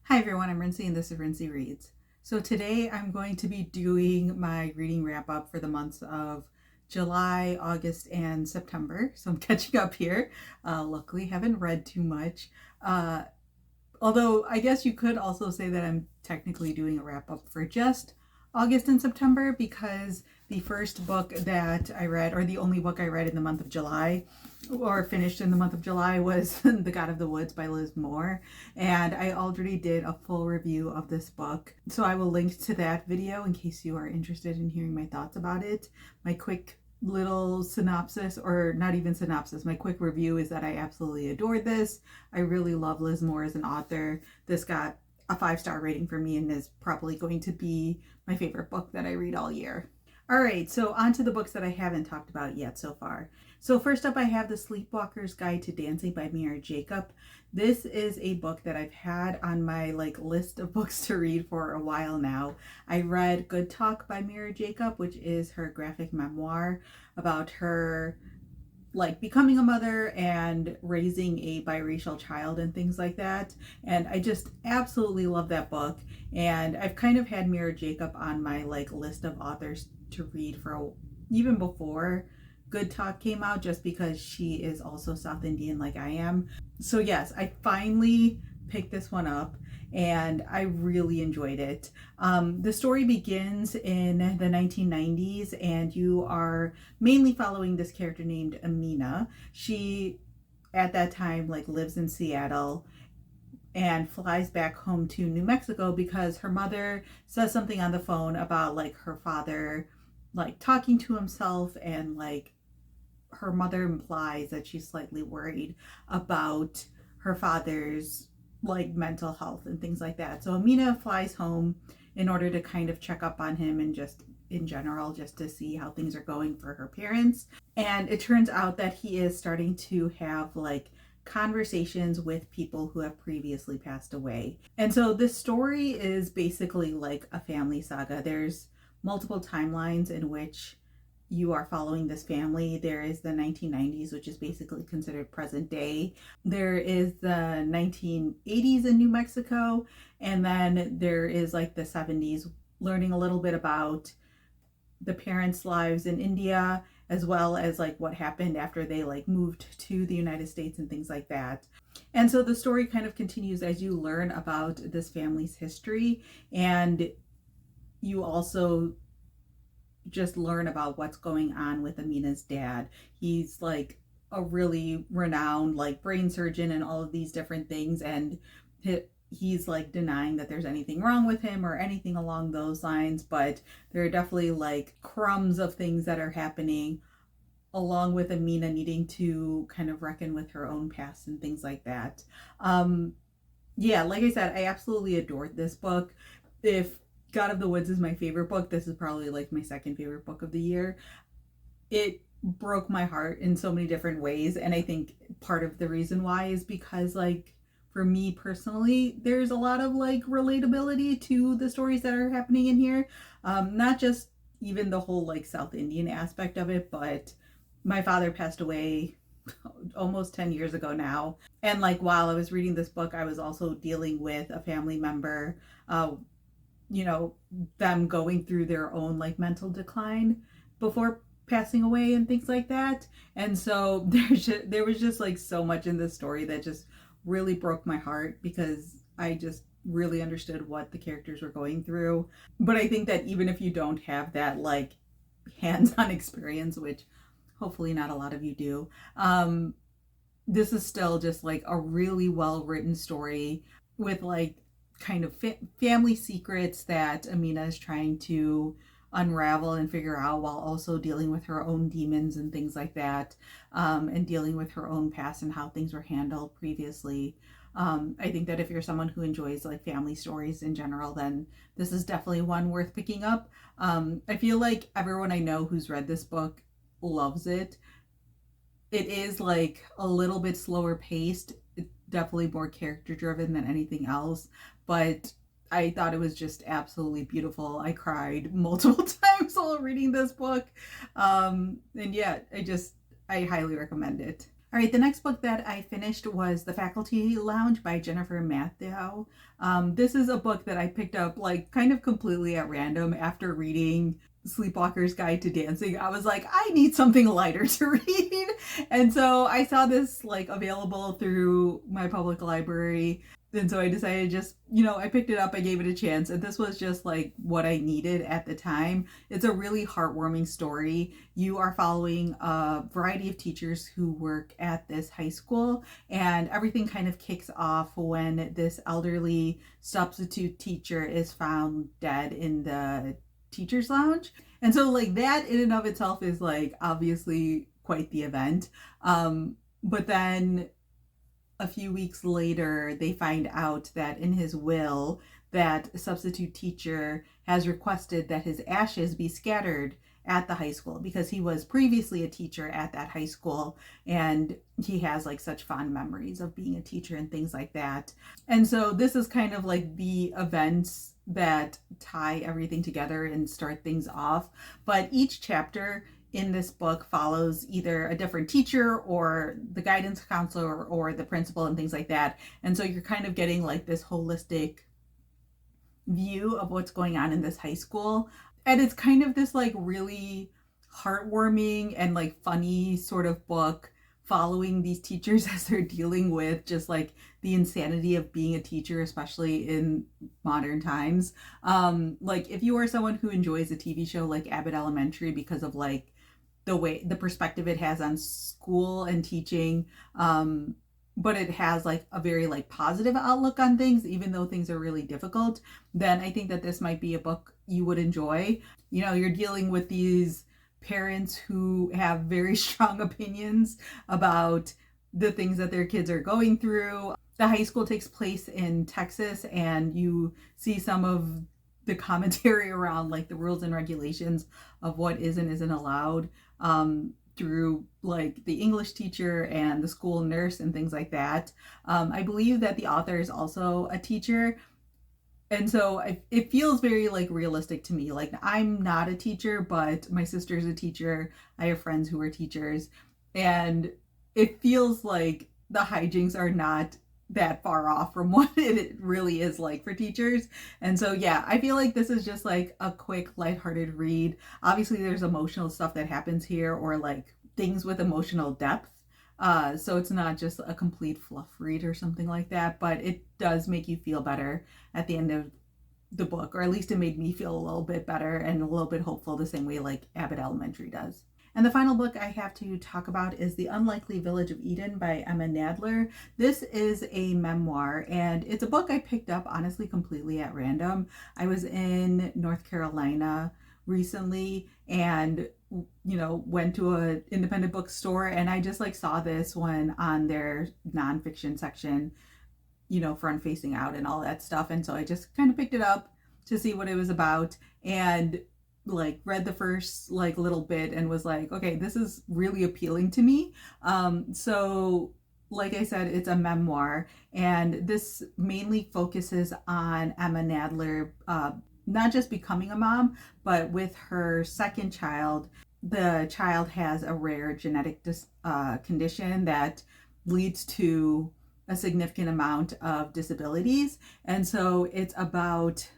Hi everyone, I'm Rincey and this is Rincey Reads. So today I'm going to be doing my reading wrap up for the months of July, August, and September. So I'm catching up here. Luckily, haven't read too much. Uh, Although I guess you could also say that I'm technically doing a wrap up for just August and September because the first book that I read, or the only book I read in the month of July, or finished in the month of July, was The God of the Woods by Liz Moore. And I already did a full review of this book. So I will link to that video in case you are interested in hearing my thoughts about it. My quick little synopsis, or not even synopsis, my quick review is that I absolutely adored this. I really love Liz Moore as an author. This got a 5-star rating for me and is probably going to be my favorite book that I read all year. All right, so on to the books that I haven't talked about yet so far. So first up, I have The Sleepwalker's Guide to Dancing by Mira Jacob. This is a book that I've had on my list of books to read for a while now. I read Good Talk by Mira Jacob, which is her graphic memoir about her becoming a mother and raising a biracial child and things like that. And I just absolutely love that book. And I've kind of had Mira Jacob on my list of authors to read for even before Good Talk came out, just because she is also South Indian like I am. So yes, I finally picked this one up and I really enjoyed it. The story begins in the 1990s and you are mainly following this character named Amina. She at that time lives in Seattle and flies back home to New Mexico because her mother says something on the phone about her father talking to himself, and her mother implies that she's slightly worried about her father's mental health and things like that. So Amina flies home in order to kind of check up on him and just in general just to see how things are going for her parents. And it turns out that he is starting to have conversations with people who have previously passed away. And so this story is basically like a family saga. There's multiple timelines in which you are following this family. There is the 1990s, which is basically considered present day. There is the 1980s in New Mexico. And then there is the 70s, learning a little bit about the parents' lives in India, as well as what happened after they moved to the United States and things like that. And so the story kind of continues as you learn about this family's history, and you also just learn about what's going on with Amina's dad. He's a really renowned brain surgeon and all of these different things, and he's denying that there's anything wrong with him or anything along those lines, but there are definitely crumbs of things that are happening, along with Amina needing to kind of reckon with her own past and things like that. Yeah, like I said, I absolutely adored this book. If God of the Woods is my favorite book, this is probably my second favorite book of the year. It broke my heart in so many different ways, and I think part of the reason why is because for me personally, there's a lot of relatability to the stories that are happening in here. Not just even the whole South Indian aspect of it, but my father passed away almost 10 years ago now. And while I was reading this book, I was also dealing with a family member, them going through their own mental decline before passing away and things like that. And so there was just so much in this story that just really broke my heart, because I just really understood what the characters were going through. But I think that even if you don't have that hands-on experience, which hopefully not a lot of you do, this is still just a really well written story with kind of family secrets that Amina is trying to unravel and figure out, while also dealing with her own demons and things like that, and dealing with her own past and how things were handled previously. I think that if you're someone who enjoys family stories in general, then this is definitely one worth picking up. I feel like everyone I know who's read this book loves it. It is a little bit slower paced. It's definitely more character driven than anything else, but I thought it was just absolutely beautiful. I cried multiple times while reading this book. And yeah, I highly recommend it. All right, the next book that I finished was The Faculty Lounge by Jennifer Mathieu. This is a book that I picked up like kind of completely at random after reading Sleepwalker's Guide to Dancing. I was like, I need something lighter to read. And so I saw this like available through my public library. And so I decided just, I picked it up, I gave it a chance, and this was just like what I needed at the time. It's a really heartwarming story. You are following a variety of teachers who work at this high school, and everything kind of kicks off when this elderly substitute teacher is found dead in the teacher's lounge. And so like that in and of itself is like obviously quite the event. But then a few weeks later, they find out that in his will, that substitute teacher has requested that his ashes be scattered at the high school because he was previously a teacher at that high school, and he has like such fond memories of being a teacher and things like that. And so this is kind of like the events that tie everything together and start things off. But each chapter in this book follows either a different teacher or the guidance counselor or the principal and things like that. And so you're kind of getting like this holistic view of what's going on in this high school. And it's kind of this like really heartwarming and like funny sort of book following these teachers as they're dealing with just like the insanity of being a teacher, especially in modern times. Like if you are someone who enjoys a TV show like Abbott Elementary because of like the perspective it has on school and teaching, but it has like a very like positive outlook on things, even though things are really difficult, then I think that this might be a book you would enjoy. You're dealing with these parents who have very strong opinions about the things that their kids are going through. The high school takes place in Texas, and you see some of the commentary around like the rules and regulations of what is and isn't allowed through like the English teacher and the school nurse and things like that. I believe that the author is also a teacher. And so it feels very like realistic to me. Like I'm not a teacher, but my sister's a teacher. I have friends who are teachers, and it feels like the hijinks are not that far off from what it really is like for teachers. And so yeah, I feel like this is just like a quick lighthearted read. Obviously there's emotional stuff that happens here, or like things with emotional depth. So it's not just a complete fluff read or something like that, but it does make you feel better at the end of the book, or at least it made me feel a little bit better and a little bit hopeful, the same way like Abbott Elementary does. And the final book I have to talk about is The Unlikely Village of Eden by Emma Nadler. This is a memoir, and it's a book I picked up honestly completely at random. I was in North Carolina recently and went to an independent bookstore, and I just like saw this one on their nonfiction section, front facing out and all that stuff. And so I just kind of picked it up to see what it was about, and like read the first like little bit and was like, okay, this is really appealing to me. So like I said, it's a memoir, and this mainly focuses on Emma Nadler, not just becoming a mom, but with her second child. The child has a rare genetic condition that leads to a significant amount of disabilities. And so it's about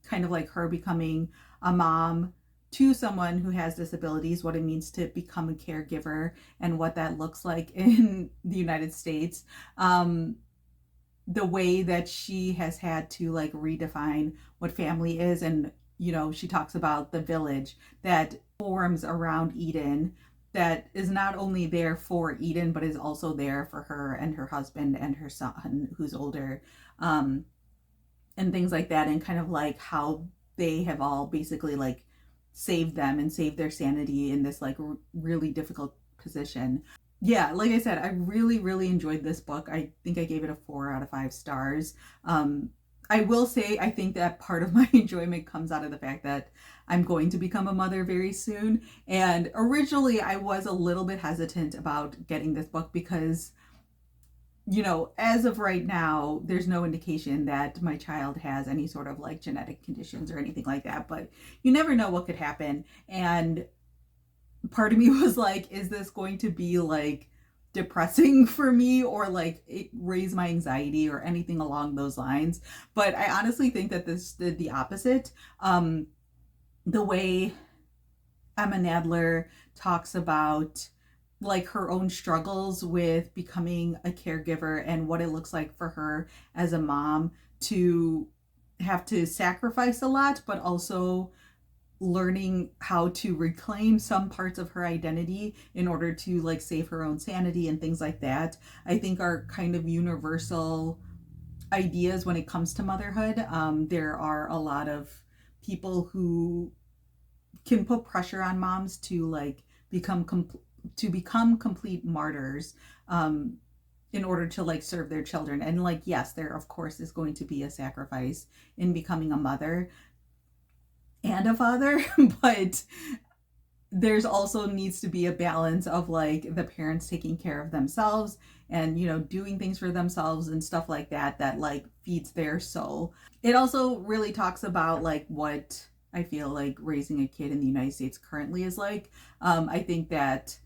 kind of like her becoming a mom to someone who has disabilities, what it means to become a caregiver, and what that looks like in the United States. The way that she has had to like redefine what family is. And, she talks about the village that forms around Eden, that is not only there for Eden, but is also there for her and her husband and her son, who's older, and things like that. And kind of like how they have all basically like saved them and saved their sanity in this like really difficult position. Yeah, like I said, I really, really enjoyed this book. I think I gave it a 4 out of 5 stars. I will say, I think that part of my enjoyment comes out of the fact that I'm going to become a mother very soon. And originally I was a little bit hesitant about getting this book because, as of right now, there's no indication that my child has any sort of like genetic conditions or anything like that, but you never know what could happen. And part of me was like, is this going to be like depressing for me or like it raised my anxiety or anything along those lines. But I honestly think that this did the opposite. The way Emma Nadler talks about like her own struggles with becoming a caregiver and what it looks like for her as a mom to have to sacrifice a lot, but also learning how to reclaim some parts of her identity in order to like save her own sanity and things like that, I think are kind of universal ideas when it comes to motherhood. There are a lot of people who can put pressure on moms to like become complete martyrs, in order to like serve their children. And like, yes, there of course is going to be a sacrifice in becoming a mother and a father, but there's also needs to be a balance of like the parents taking care of themselves and, you know, doing things for themselves and stuff like that, that like feeds their soul. It also really talks about like what I feel like raising a kid in the United States currently is like. I think that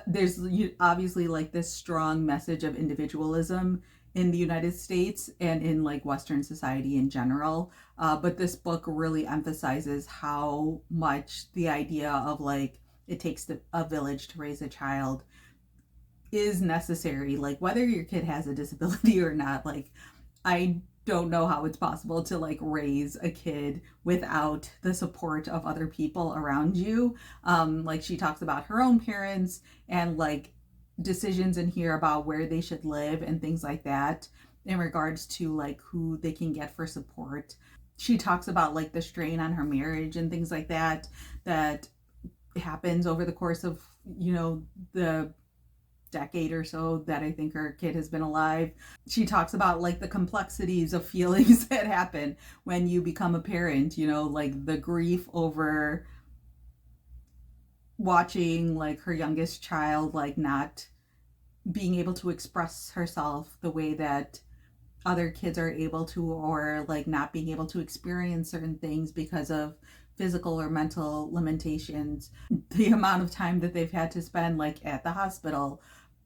there's obviously like this strong message of individualism in the United States and in like Western society in general. But this book really emphasizes how much the idea of like it takes a village to raise a child is necessary. Like whether your kid has a disability or not, like I don't know how it's possible to like raise a kid without the support of other people around you. Like she talks about her own parents and like decisions in here about where they should live and things like that in regards to like who they can get for support. She talks about like the strain on her marriage and things like that that happens over the course of, you know, the decade or so that I think her kid has been alive. She talks about like the complexities of feelings that happen when you become a parent, you know, like the grief over watching like her youngest child like not being able to express herself the way that other kids are able to, or like not being able to experience certain things because of physical or mental limitations, the amount of time that they've had to spend like at the hospital,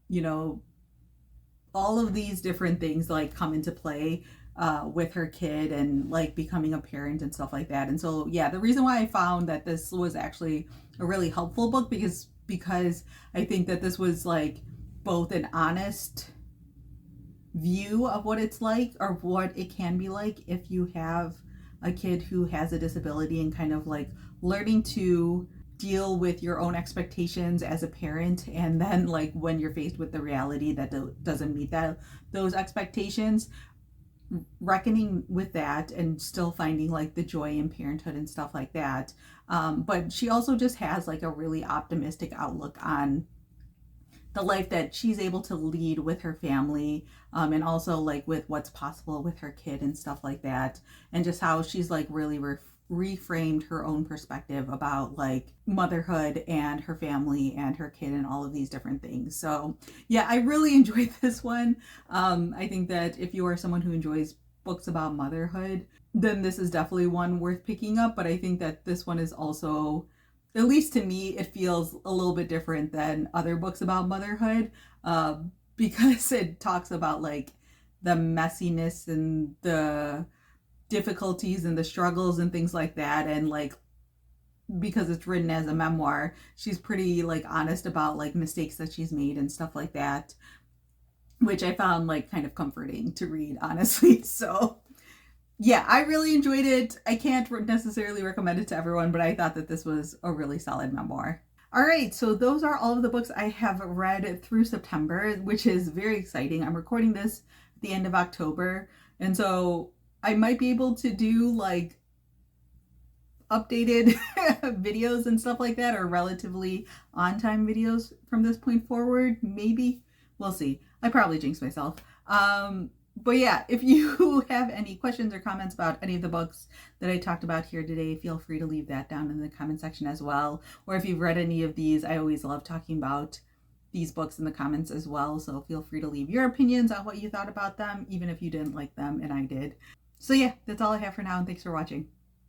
you know, all of these different things like come into play with her kid and like becoming a parent and stuff like that. And so yeah, the reason why I found that this was actually a really helpful book because I think that this was like both an honest view of what it's like or what it can be like if you have a kid who has a disability, and kind of like learning to deal with your own expectations as a parent, and then like when you're faced with the reality that doesn't meet those expectations, reckoning with that and still finding like the joy in parenthood and stuff like that. But she also just has like a really optimistic outlook on the life that she's able to lead with her family, and also like with what's possible with her kid and stuff like that, and just how she's like really reframed her own perspective about like motherhood and her family and her kid and all of these different things. So yeah, I really enjoyed this one. I think that if you are someone who enjoys books about motherhood, then this is definitely one worth picking up. But I think that this one is also, at least to me, it feels a little bit different than other books about motherhood, because it talks about like the messiness and the difficulties and the struggles and things like that. And like, because it's written as a memoir, she's pretty like honest about like mistakes that she's made and stuff like that, which I found like kind of comforting to read, honestly. So yeah, I really enjoyed it. I can't necessarily recommend it to everyone, but I thought that this was a really solid memoir. All right, so those are all of the books I have read through September, which is very exciting. I'm recording this at the end of October, and so I might be able to do like updated videos and stuff like that, or relatively on-time videos from this point forward. Maybe. We'll see. I probably jinxed myself. But yeah, if you have any questions or comments about any of the books that I talked about here today, feel free to leave that down in the comment section as well. Or if you've read any of these, I always love talking about these books in the comments as well. So feel free to leave your opinions on what you thought about them, even if you didn't like them and I did. So yeah, that's all I have for now, and thanks for watching.